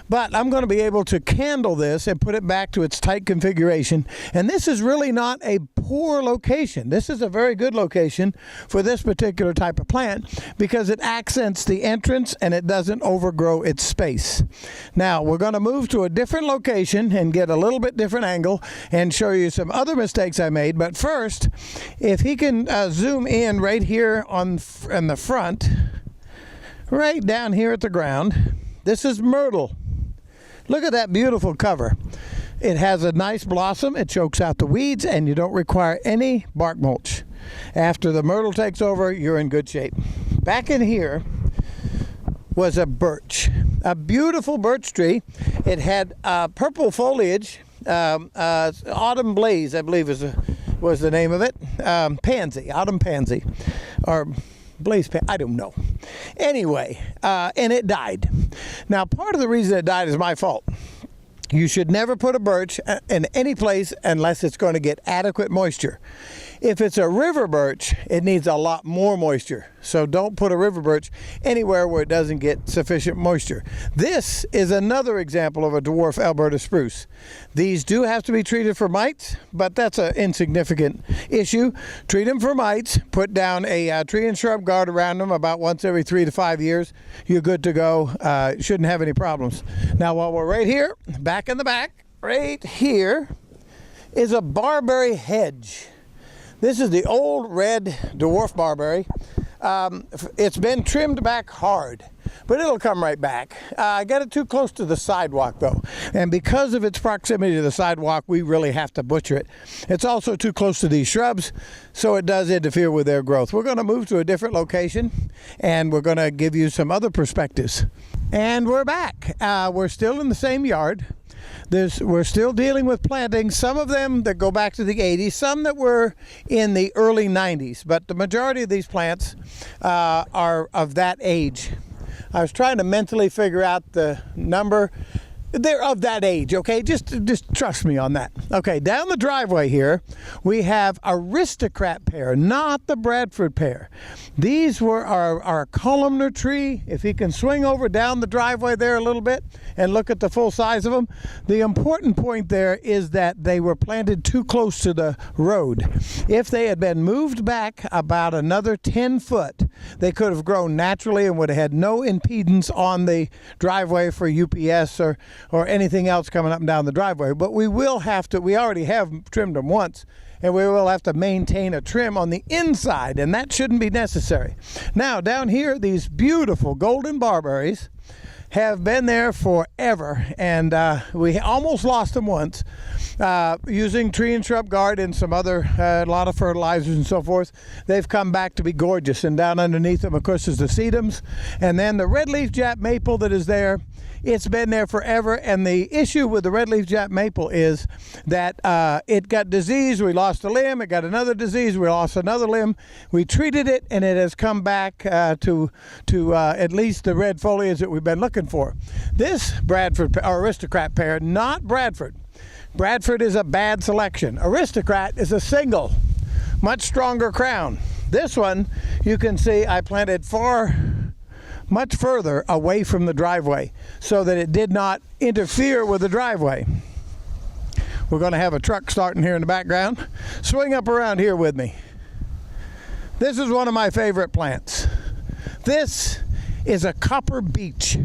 But I'm going to be able to candle this and put it back to its tight configuration. And this is really not a poor location. This is a very good location for this particular type of plant because it accents the entrance and it doesn't overgrow its space. Now, we're going to move to a different location and get a little bit different angle and show you some other mistakes I made. But first, if he can zoom in right here on the front, right down here at the ground, this is myrtle. Look at that beautiful cover. It has a nice blossom. It chokes out the weeds, and you don't require any bark mulch. After the myrtle takes over, you're in good shape. Back in here, was a birch, a beautiful birch tree. It had purple foliage, autumn blaze, I believe was the name of it. Pansy, autumn pansy, or blaze pansy, I don't know. Anyway, and it died. Now, part of the reason it died is my fault. You should never put a birch in any place unless it's going to get adequate moisture. If it's a river birch, it needs a lot more moisture. So don't put a river birch anywhere where it doesn't get sufficient moisture. This is another example of a dwarf Alberta spruce. These do have to be treated for mites, but that's an insignificant issue. Treat them for mites, put down a tree and shrub guard around them about once every 3 to 5 years. You're good to go. Shouldn't have any problems. Now, while we're right here, back in the back, right here is a barberry hedge. This is the old red dwarf barberry. It's been trimmed back hard, but it'll come right back. I got it too close to the sidewalk though, and because of its proximity to the sidewalk, we really have to butcher it. It's also too close to these shrubs, so it does interfere with their growth. We're going to move to a different location, and we're going to give you some other perspectives. And we're back. We're still in the same yard. We're still dealing with plantings, some of them that go back to the 80s, some that were in the early 90s, but the majority of these plants are of that age. I was trying to mentally figure out the number. They're of that age, okay? Just trust me on that. Okay, down the driveway here, we have aristocrat pear, not the Bradford pear. These were our columnar tree. If you can swing over down the driveway there a little bit and look at the full size of them, the important point there is that they were planted too close to the road. If they had been moved back about another 10 foot, they could have grown naturally and would have had no impedance on the driveway for UPS or anything else coming up and down the driveway. But we will have to, we already have trimmed them once, and we will have to maintain a trim on the inside, and that shouldn't be necessary. Now, down here, these beautiful golden barberries have been there forever, and we almost lost them once. Using tree and shrub guard and some other, a lot of fertilizers and so forth, they've come back to be gorgeous. And down underneath them, of course, is the sedums. And then the red leaf Jap maple that is there, it's been there forever. And the issue with the red leaf Jap maple is that it got disease, we lost a limb, it got another disease, we lost another limb. We treated it, and it has come back to at least the red foliage that we've been looking for. This Bradford, or aristocrat pear, not Bradford. Bradford is a bad selection. Aristocrat is a single, much stronger crown. This one, you can see I planted much further away from the driveway so that it did not interfere with the driveway. We're going to have a truck starting here in the background. Swing up around here with me. This is one of my favorite plants. This is a copper beech.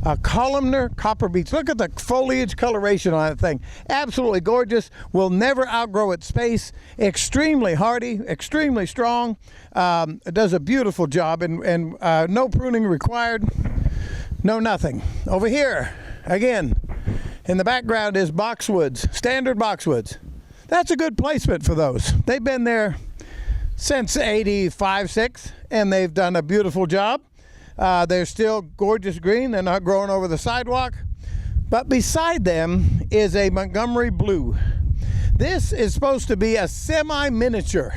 A columnar copper beech. Look at the foliage coloration on that thing. Absolutely gorgeous. Will never outgrow its space. Extremely hardy, extremely strong. It does a beautiful job, and no pruning required. No nothing. Over here, again, in the background is boxwoods, standard boxwoods. That's a good placement for those. They've been there since 85, 6, and they've done a beautiful job. They're still gorgeous green. They're not growing over the sidewalk. But beside them is a Montgomery Blue. This is supposed to be a semi-miniature.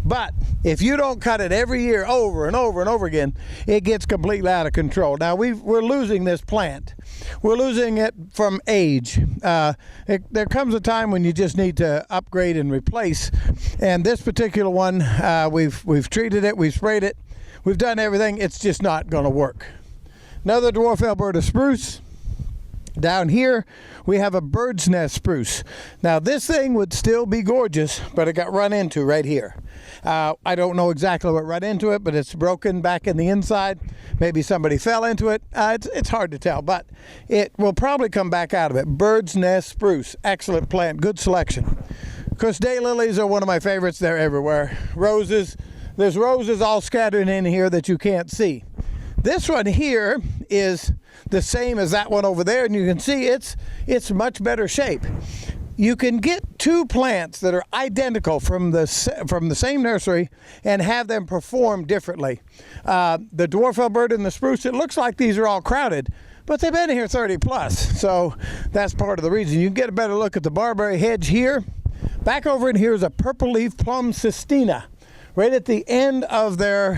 But if you don't cut it every year over and over and over again, it gets completely out of control. Now, we're losing this plant. We're losing it from age. There comes a time when you just need to upgrade and replace. And this particular one, we've treated it, we've sprayed it. We've done everything. It's just not going to work. Another dwarf Alberta spruce. Down here, we have a bird's nest spruce. Now, this thing would still be gorgeous, but it got run into right here. I don't know exactly what run into it, but it's broken back in the inside. Maybe somebody fell into it. It's hard to tell, but it will probably come back out of it. Bird's nest spruce. Excellent plant. Good selection. Of course, daylilies are one of my favorites. They're everywhere. Roses. There's roses all scattered in here that you can't see. This one here is the same as that one over there, and you can see it's much better shape. you can get two plants that are identical from the same nursery and have them perform differently. The dwarf Alberta and the spruce, it looks like these are all crowded, but they've been here 30 plus, so that's part of the reason. You can get a better look at the barberry hedge here. Back over in here is a purple leaf plum cistina, right at the end of their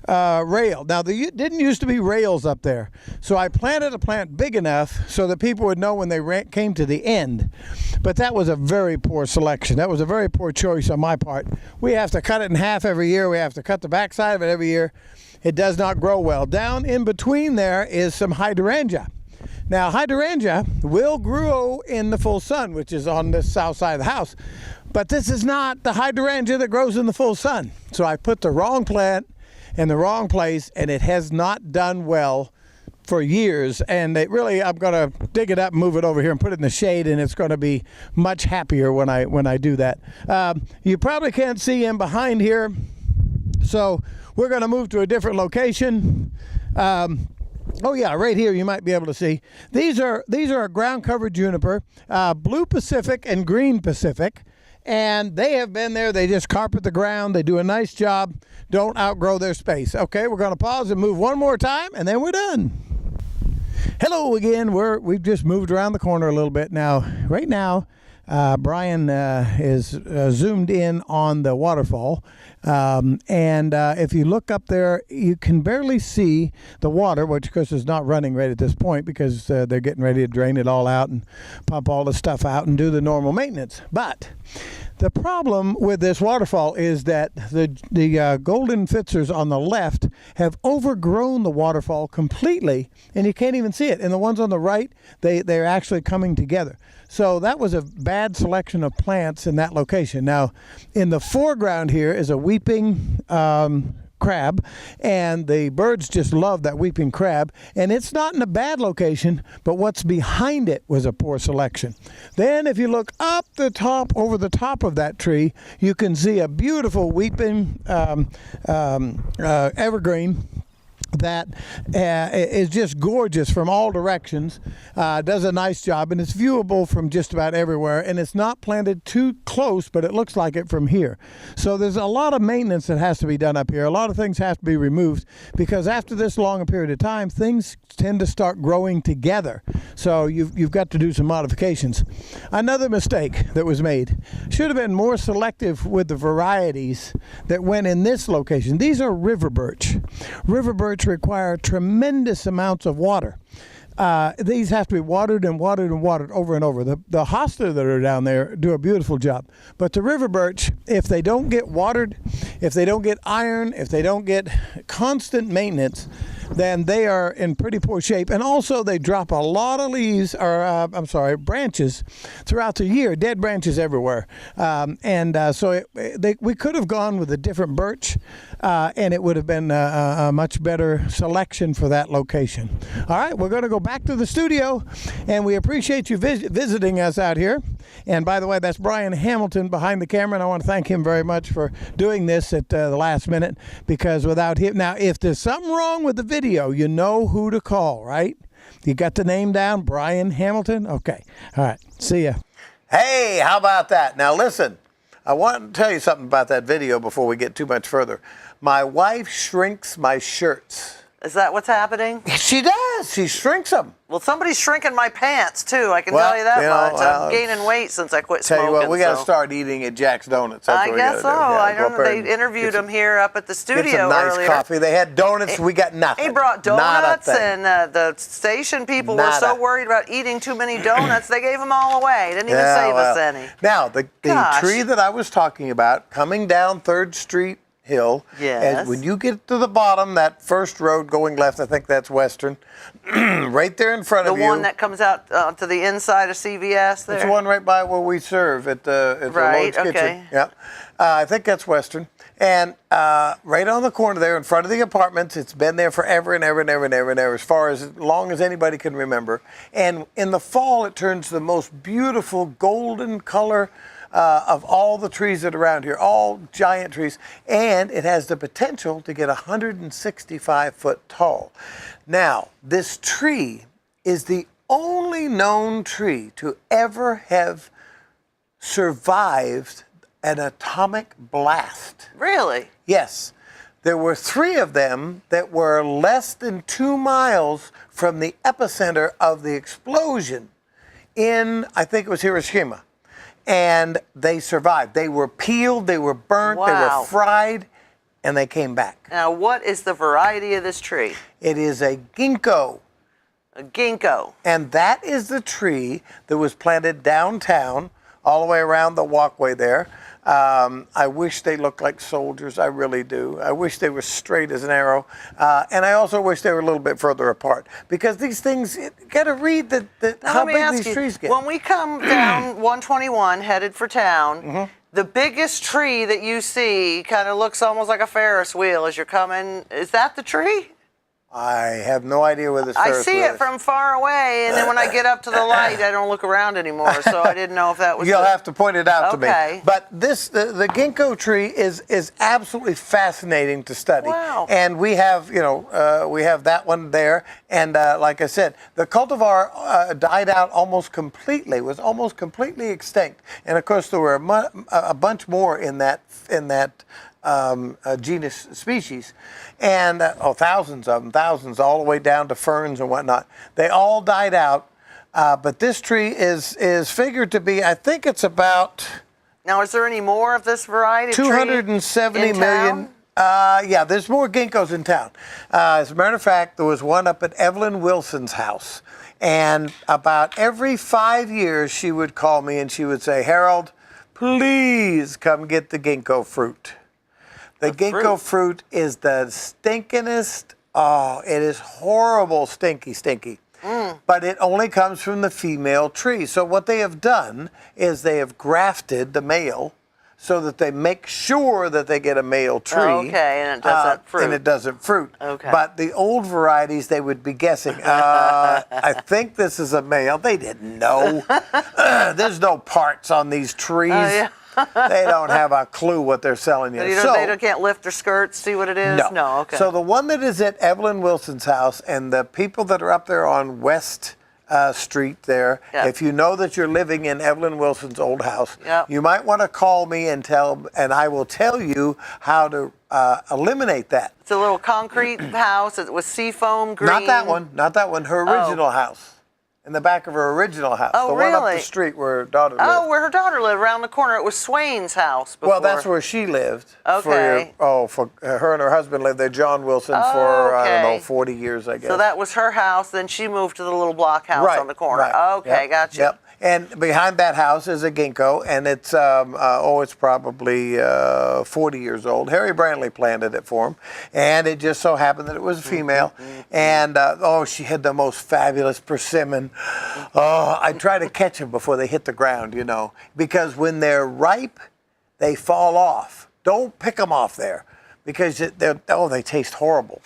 rail. Now, there didn't used to be rails up there, so I planted a plant big enough so that people would know when they came to the end. But that was a very poor selection. That was a very poor choice on my part. We have to cut it in half every year. We have to cut the backside of it every year. It does not grow well. Down in between there is some hydrangea. Now, hydrangea will grow in the full sun, which is on the south side of the house. But this is not the hydrangea that grows in the full sun. So I put the wrong plant in the wrong place, and it has not done well for years. And it really, I'm going to dig it up, move it over here, and put it in the shade, and it's going to be much happier when I do that. You probably can't see him behind here, so we're going to move to a different location. Oh yeah, right here you might be able to see. These are a ground cover juniper, blue Pacific and green Pacific, and they have been there. They just carpet the ground. They do a nice job. Don't outgrow their space. Okay, we're going to pause and move one more time, and then we're done. Hello again. We've just moved around the corner a little bit now. Right now, Brian is zoomed in on the waterfall, and if you look up there, you can barely see the water, which of course is not running right at this point because they're getting ready to drain it all out and pump all the stuff out and do the normal maintenance. But the problem with this waterfall is that the golden pfitzers on the left have overgrown the waterfall completely, and you can't even see it. And the ones on the right, they're actually coming together. So that was a bad selection of plants in that location. Now, in the foreground here is a weeping crab, and the birds just love that weeping crab, and it's not in a bad location, but what's behind it was a poor selection. Then if you look up the top, over the top of that tree, you can see a beautiful weeping evergreen that is just gorgeous from all directions, does a nice job, and it's viewable from just about everywhere, and it's not planted too close, but it looks like it from here. So there's a lot of maintenance that has to be done up here. A lot of things have to be removed because after this long a period of time, things tend to start growing together. So you've got to do some modifications. Another mistake that was made, should have been more selective with the varieties that went in this location. These are river birch. River birch require tremendous amounts of water. These have to be watered and watered and watered over and over. The hosta that are down there do a beautiful job. But the river birch, if they don't get watered, if they don't get iron, if they don't get constant maintenance, then they are in pretty poor shape. And also they drop a lot of leaves, or branches throughout the year, dead branches everywhere. So we could have gone with a different birch, and it would have been a much better selection for that location. All right, we're going to go back to the studio, and we appreciate you visiting us out here. And by the way, that's Brian Hamilton behind the camera, and I want to thank him very much for doing this at the last minute, because without him, now if there's something wrong with the video, you know who to call, right? You got the name down, Brian Hamilton? Okay. All right. See ya. Hey, how about that? Now listen, I want to tell you something about that video before we get too much further. My wife shrinks my shirts. Is that what's happening? She does. She shrinks them. Well, somebody's shrinking my pants, too. I can tell you that much. I'm gaining weight since I quit smoking. Tell you what, we got to start eating at Jack's Donuts. That's I guess so. I remember they interviewed him here up at the studio nice earlier. Coffee. They had donuts. We got nothing. He brought donuts, and the station people were so worried about eating too many donuts, they gave them all away. Didn't even save us any. Now, the tree that I was talking about, coming down 3rd Street Hill. Yes. And when you get to the bottom, that first road going left, I think that's Western, right there in front of you. The one that comes out to the inside of CVS there? It's the one right by where we serve at the Lord's Kitchen. Yeah. I think that's Western. And right on the corner there in front of the apartments, it's been there forever and ever and ever and ever and ever, as long as anybody can remember. And in the fall, it turns the most beautiful golden color of all the trees that are around here, all giant trees, and it has the potential to get 165 foot tall. Now, this tree is the only known tree to ever have survived an atomic blast. Really? Yes. There were 3 of them that were less than 2 miles from the epicenter of the explosion in, I think it was Hiroshima. And they survived. They were peeled, they were burnt, they Wow. were fried, and they came back. Now, what is the variety of this tree? It is a ginkgo. A ginkgo. And that is the tree that was planted downtown, all the way around the walkway there. I wish they looked like soldiers. I really do. I wish they were straight as an arrow. And I also wish they were a little bit further apart. Because these things, you got to read Now, how let me big ask these you, trees get. when we come down 121 headed for town, Mm-hmm. the biggest tree that you see kind of looks almost like a Ferris wheel as you're coming. Is that the tree? I have no idea where this I Ferris see wheel it is. from far away, and then when I get up to the light, I don't look around anymore. So I didn't know if that was. You'll have to point it out to me. Okay. But the ginkgo tree is absolutely fascinating to study. Wow. And we have, we have that one there. And like I said, the cultivar died out almost completely, was almost completely extinct. And of course, there were a bunch more in that genus species, and thousands of them, thousands, all the way down to ferns and whatnot. They all died out, but this tree is figured to be, I think it's about Now, is there any more of this variety? Of 270 tree million. town? Yeah, there's more ginkgos in town. As a matter of fact, there was one up at Evelyn Wilson's house, and about every 5 years she would call me and she would say, "Harold, please come get the ginkgo fruit." The ginkgo fruit is the stinkingest. Oh, it is horrible, stinky. But it only comes from the female tree. So what they have done is they have grafted the male so that they make sure that they get a male tree. Okay, and it doesn't fruit. And it doesn't fruit. Okay. But the old varieties, they would be guessing. I think this is a male. They didn't know. There's no parts on these trees. Oh, yeah. They don't have a clue what they're selling you. They can't lift their skirts, see what it is? No, okay. So the one that is at Evelyn Wilson's house, and the people that are up there on West Street there, Yeah. if you know that you're living in Evelyn Wilson's old house, Yep. you might want to call me and I will tell you how to eliminate that. It's a little concrete house with seafoam green. Not that one, her original house. In the back of her original house. Oh, the one up really? the street where her daughter lived. Oh, where her daughter lived, around the corner. It was Swain's house before. Well, that's where she lived. Okay. For her and her husband lived there, John Wilson, for, I don't know, okay. 40 years, I guess. So that was her house. Then she moved to the little block house on the corner. Right. Okay, Yep, gotcha. Yep. And behind that house is a ginkgo, and it's it's probably 40 years old. Harry Brantley planted it for him, and it just so happened that it was a female. And she had the most fabulous persimmon. Oh, I try to catch them before they hit the ground, because when they're ripe, they fall off. Don't pick them off there, because they taste horrible.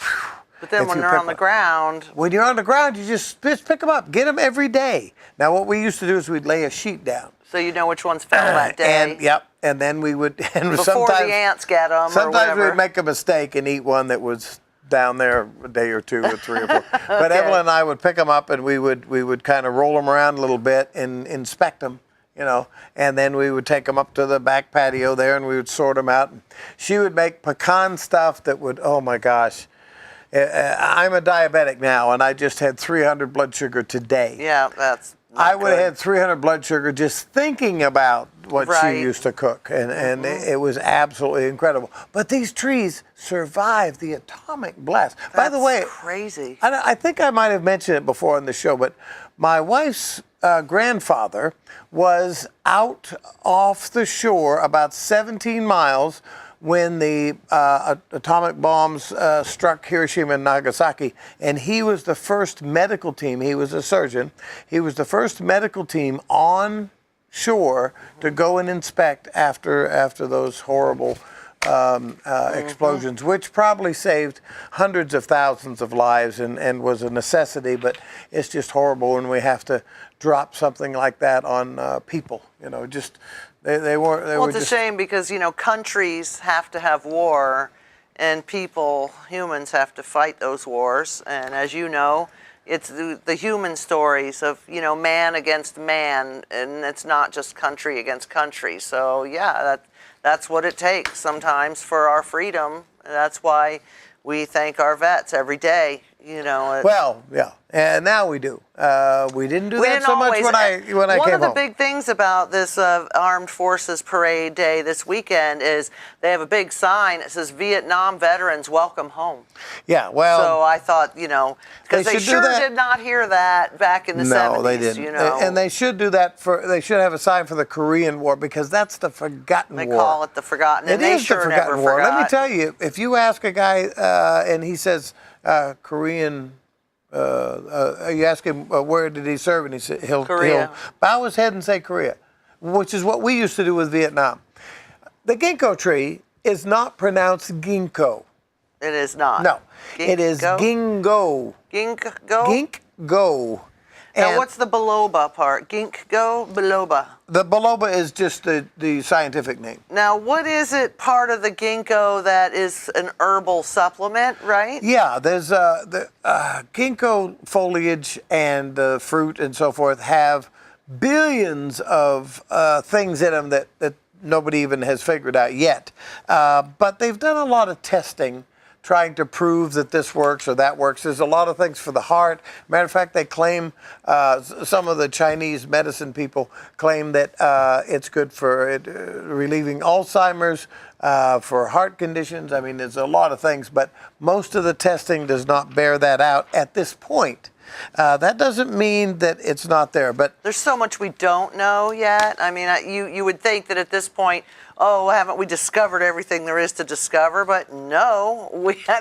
But then If when you they're pick on the them. ground, When you're on the ground, you just pick them up. Get them every day. Now, what we used to do is we'd lay a sheet down. so you know which ones fell that day. And then we would, and Before sometimes the ants get them or sometimes whatever. we'd make a mistake and eat one that was down there a day or two or 3 or 4. But Evelyn and I would pick them up and we would kind of roll them around a little bit and inspect them. And then we would take them up to the back patio there and we would sort them out. She would make pecan stuff that would, oh my gosh. I'm a diabetic now, and I just had 300 blood sugar today. Yeah, that's not I would have good. had 300 blood sugar just thinking about what Right. she used to cook, and it was absolutely incredible. But these trees survived the atomic blast. By the That's way, crazy. I think I might have mentioned it before on the show, but my wife's grandfather was out off the shore about 17 miles when the atomic bombs struck Hiroshima and Nagasaki, and he was the first medical team. He was a surgeon. He was the first medical team on shore to go and inspect after those horrible explosions, which probably saved hundreds of thousands of lives and was a necessity. But it's just horrible when we have to drop something like that on people. Just. They were Well, it's a shame because, countries have to have war and humans have to fight those wars. And as you know, It's the human stories of, man against man, and it's not just country against country. So yeah, that's what it takes sometimes for our freedom. That's why we thank our vets every day. Well, yeah, and now we do. We didn't do We that didn't so always. much when I came home. One of the big things about this Armed Forces Parade Day this weekend is they have a big sign that says Vietnam veterans welcome home. Yeah, well. So I thought, because They they should do sure that. did not hear that back in the 70s. No, they didn't. And they should do that they should have a sign for the Korean War, because that's the forgotten They war. call it the forgotten, and It they is sure the never forgotten war. Let me forgot. tell you, if you ask a guy and he says Korean, you ask him where did he serve, and he'll bow his head and say Korea, which is what we used to do with Vietnam. The ginkgo tree is not pronounced ginkgo. It is not. No, it is ginkgo. Ginkgo? Ginkgo. Now, And what's the biloba part? Ginkgo biloba. the biloba is just the scientific name. Now, what is it part of the ginkgo that is an herbal supplement, right? Yeah, there's the ginkgo foliage and the fruit and so forth have billions of things in them that nobody even has figured out yet. But they've done a lot of testing trying to prove that this works or that works. There's a lot of things for the heart. Matter of fact, they claim, some of the Chinese medicine people claim that it's good for relieving Alzheimer's, for heart conditions. I mean, there's a lot of things, but most of the testing does not bear that out at this point. That doesn't mean that it's not there, but There's so much we don't know yet. I mean, you would think that at this point, haven't we discovered everything there is to discover? But no,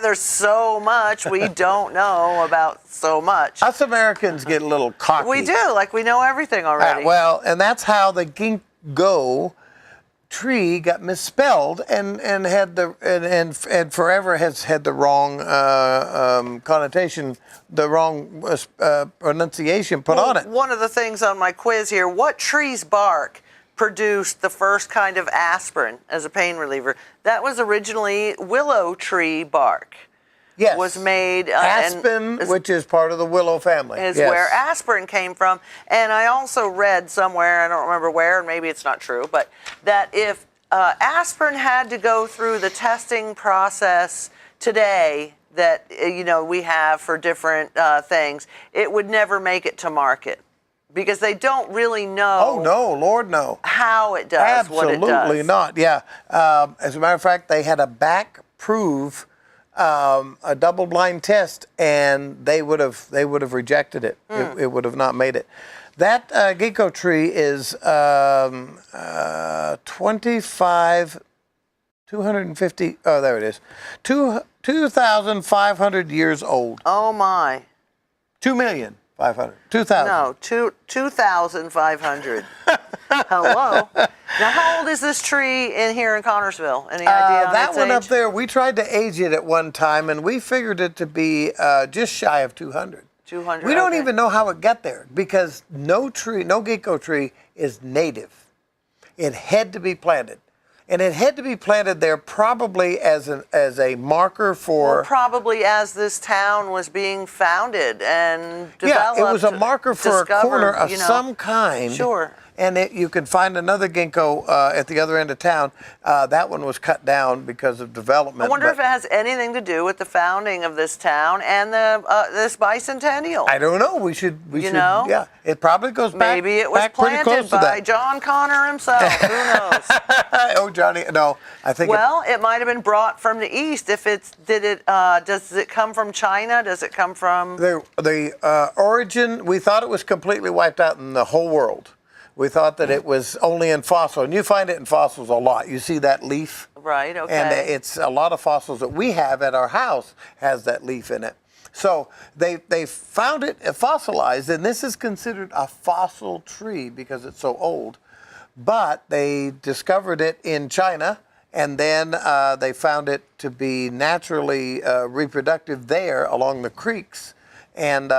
there's so much we don't know about so much. us Americans get a little cocky. We do, like we know everything already. Well, and that's how the ginkgo tree got misspelled and had and forever has had the wrong connotation, the wrong pronunciation put on it. One of the things on my quiz here, what tree's bark produced the first kind of aspirin as a pain reliever? That was originally willow tree bark. Yes. Was made aspen, which is part of the willow family. Is yes. where aspirin came from. And I also read somewhere, I don't remember where, and maybe it's not true, but that if aspirin had to go through the testing process today that we have for different things, it would never make it to market. Because they don't really know. Oh no, Lord no. How it does what it does. Absolutely not. Yeah. As a matter of fact, they had a back-proof a double-blind test, and they would have rejected it. It would have not made it. That ginkgo tree is 250. Oh, there it is. 2,500 years old. Oh my. 2,500,000. 2,000. No, 2,500. Hello. Now, how old is this tree in here in Connorsville? Any idea on that its one age? up there, we tried to age it at one time, and we figured it to be just shy of 200. 200. We don't okay. even know how it got there, because no ginkgo tree is native. It had to be planted. And it had to be planted there probably as a marker for... Well, probably as this town was being founded and developed. Yeah, it was a marker for a corner of some kind. Sure. And you can find another ginkgo at the other end of town. That one was cut down because of development. I wonder if it has anything to do with the founding of this town and this bicentennial. I don't know. We should. know? Yeah, it probably goes back. Maybe it was back pretty planted close to by that. John Connor himself. Who knows? Oh, Johnny. No, I think. Well, it might have been brought from the east. Does it come from China? Does it come from? The origin. We thought it was completely wiped out in the whole world. We thought that it was only in fossil, and you find it in fossils a lot. You see that leaf? Right, okay. And it's a lot of fossils that we have at our house has that leaf in it. So they found it fossilized, and this is considered a fossil tree because it's so old. But they discovered it in China, and then they found it to be naturally reproductive there along the creeks, and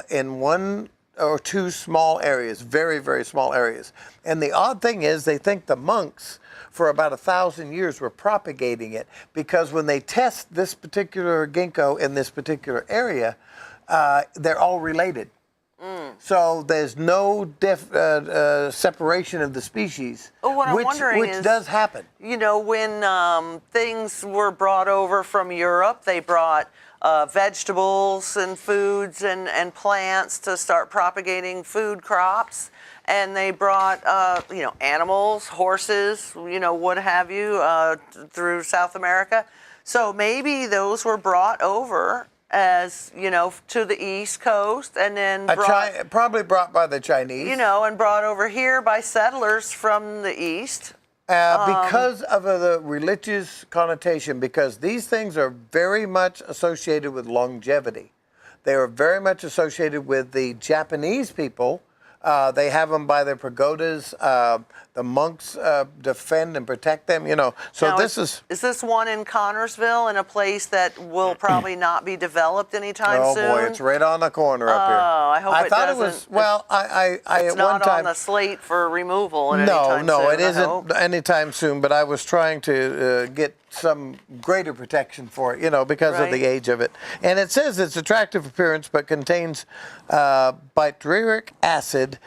in one or two small areas, very, very small areas. And the odd thing is they think the monks for about 1,000 years were propagating it, because when they test this particular ginkgo in this particular area, they're all related. So there's no separation of the species, Oh, what I'm which wondering is, does happen. You know, when things were brought over from Europe, they brought vegetables and foods and plants to start propagating food crops. And they brought, animals, horses, what have you, through South America. So maybe those were brought over as, to the East Coast and then Probably brought by the Chinese. and brought over here by settlers from the East. Because of the religious connotation, because these things are very much associated with longevity. They are very much associated with the Japanese people. They have them by their pagodas. The monks defend and protect them, So Now, this is... Is this one in Connorsville, in a place that will probably not be developed anytime soon? Oh boy, it's right on the corner up here. Oh, I hope I it thought doesn't. it was. Well, I It's at not one time. on the slate for removal at any time No, soon, it I isn't hope. anytime soon. But I was trying to get some greater protection for it, because of the Right. age of it. And it says its attractive appearance, but contains butyric acid,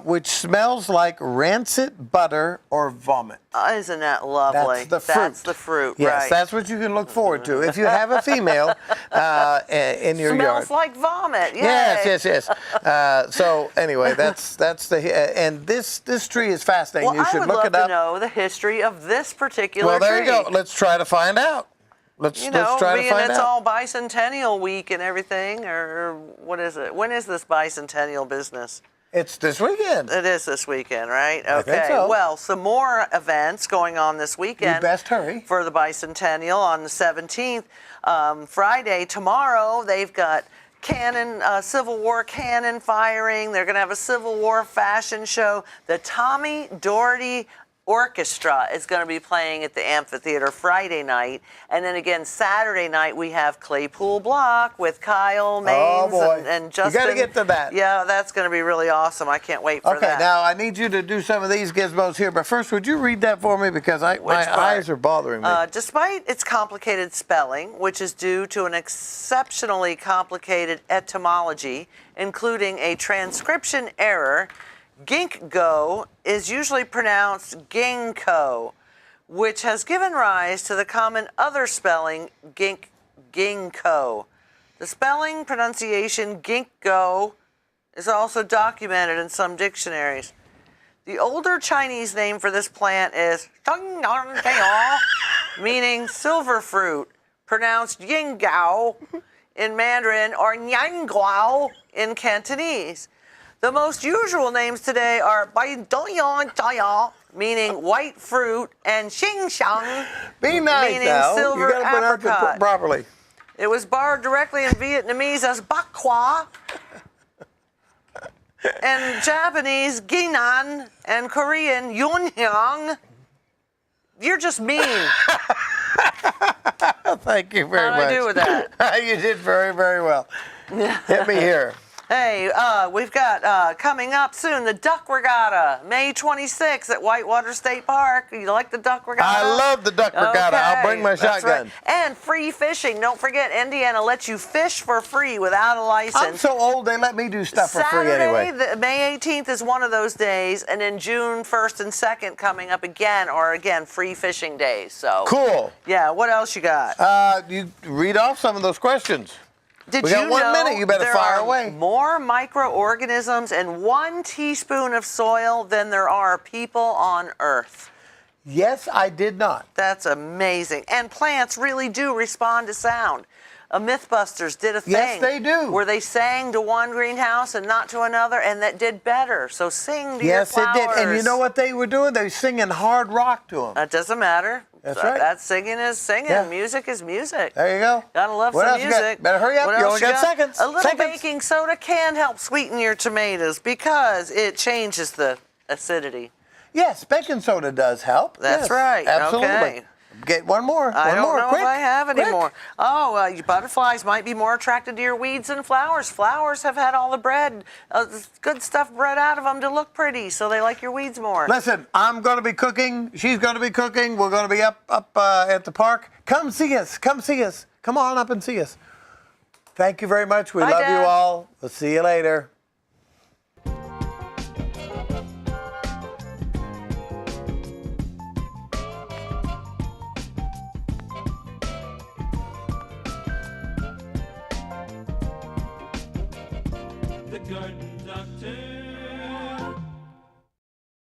which smells like rancid butter or vomit. Isn't that lovely? That's the fruit. That's the fruit, Yes, right. that's what you can look forward to if you have a female in your yard. Smells like vomit. Yay. Yes. So anyway, that's the and this tree is fascinating. Well, You I should would look love it up. to know the history of this particular Well, there tree. you go. Let's try to find out. Let's try to being find it's out. all bicentennial week and everything, or what is it? When is this bicentennial business? It's this weekend. It is this weekend, right? Okay. think so. Well, some more events going on this weekend. You best hurry. For the bicentennial on the 17th. Friday, tomorrow, they've got Civil War cannon firing. They're going to have a Civil War fashion show. The Tommy Doherty Orchestra is going to be playing at the amphitheater Friday night. And then again, Saturday night, we have Claypool Block with Kyle Maines boy. and Justin. You got to get to that. Yeah, that's going to be really awesome. I can't wait for Okay, that. now I need you to do some of these gizmos here, but first, would you read that for me because my part? eyes are bothering me. Despite its complicated spelling, which is due to an exceptionally complicated etymology, including a transcription error, ginkgo is usually pronounced ginkgo, which has given rise to the common other spelling ginkgo. The spelling pronunciation ginkgo is also documented in some dictionaries. The older Chinese name for this plant is meaning silver fruit, pronounced yinggao in Mandarin or nyangguao in Cantonese. The most usual names today are Baidoyan, meaning white fruit, and Xingxiang, Be nice meaning now. silver You got to pronounce apricot. it properly. It was borrowed directly in Vietnamese as bak kwa, and Japanese ginan, and Korean yunhyang. You're just mean. Thank you very much. How'd I do with that? You did very, very well. Hit me here. Hey, we've got coming up soon the Duck Regatta, May 26th at Whitewater State Park. You like the Duck Regatta? I love the Duck Regatta. I'll bring my That's shotgun. right. And free fishing. Don't forget, Indiana lets you fish for free without a license. I'm so old, they let me do stuff for free Saturday, anyway. May 18th is one of those days, and then June 1st and 2nd coming up again, free fishing days. So Cool. Yeah, what else you got? You read off some of those questions. Did We got you 1 know minute. You better there fire are away. more microorganisms in 1 teaspoon of soil than there are people on Earth? Yes, I did not. That's amazing. And plants really do respond to sound. Mythbusters did a thing. Yes, they do. Where they sang to one greenhouse and not to another, and that did better. So sing to Yes, your it flowers. did. And you know what they were doing? They were singing hard rock to them. That doesn't matter. That's right. That singing is singing. Yeah. Music is music. There you go. Gotta love What some else you got? music. Better hurry up. What You else only got seconds. A little Seconds. baking soda can help sweeten your tomatoes because it changes the acidity. Yes, baking soda does help. That's Yes, right. Absolutely. Okay. Get one more. I one don't more. know Quick. if I have any Quick. more. Oh, your butterflies might be more attracted to your weeds than flowers. Flowers have had all the bread, good stuff bred out of them to look pretty, so they like your weeds more. Listen, I'm going to be cooking. She's going to be cooking. We're going to be up at the park. Come see us. Come see us. Come on up and see us. Thank you very much. We Bye, love Dad. you all. We'll see you later. The Garden Doctor.